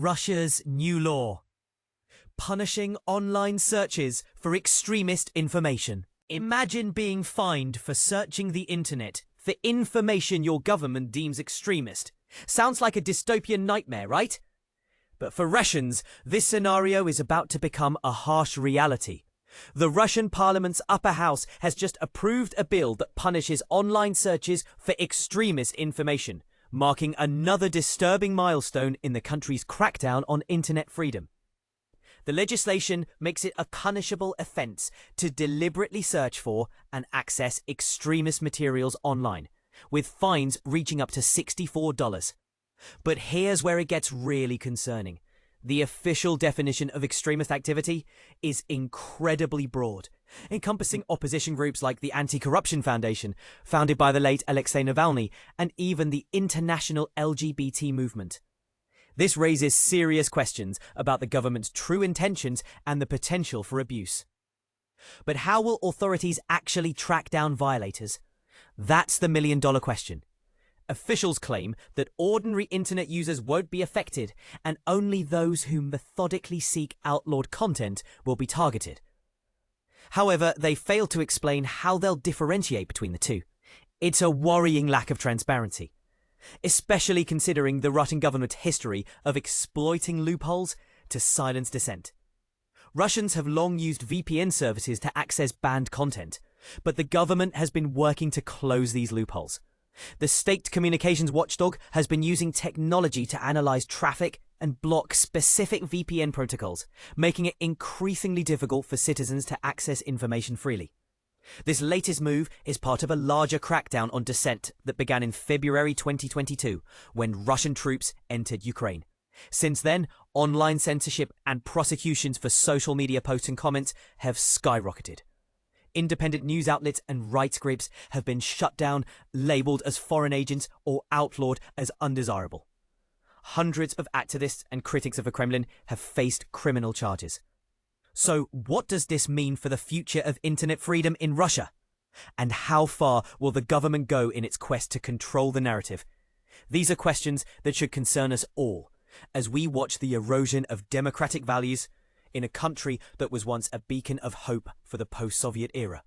Russia's new law, punishing online searches for extremist information. Imagine being fined for searching the internet for information your government deems extremist. Sounds like a dystopian nightmare, right? But for Russians, this scenario is about to become a harsh reality. The Russian parliament's upper house has just approved a bill that punishes online searches for extremist information, marking another disturbing milestone in the country's crackdown on internet freedom. The legislation makes it a punishable offence to deliberately search for and access extremist materials online, with fines reaching up to $64. But here's where it gets really concerning. The official definition of extremist activity is incredibly broad, encompassing opposition groups like the Anti-Corruption Foundation, founded by the late Alexei Navalny, and even the international LGBT movement. This raises serious questions about the government's true intentions and the potential for abuse. But how will authorities actually track down violators? That's the million-dollar question. Officials claim that ordinary internet users won't be affected, and only those who methodically seek outlawed content will be targeted. However, they fail to explain how they'll differentiate between the two. It's a worrying lack of transparency, especially considering the Russian government's history of exploiting loopholes to silence dissent. Russians have long used VPN services to access banned content, but the government has been working to close these loopholes. The state communications watchdog has been using technology to analyze traffic and block specific VPN protocols, making it increasingly difficult for citizens to access information freely. This latest move is part of a larger crackdown on dissent that began in February 2022, when Russian troops entered Ukraine. Since then, online censorship and prosecutions for social media posts and comments have skyrocketed. Independent news outlets and rights groups have been shut down, labelled as foreign agents, or outlawed as undesirable. Hundreds of activists and critics of the Kremlin have faced criminal charges. So what does this mean for the future of internet freedom in Russia? And how far will the government go in its quest to control the narrative? These are questions that should concern us all as we watch the erosion of democratic values in a country that was once a beacon of hope for the post-Soviet era.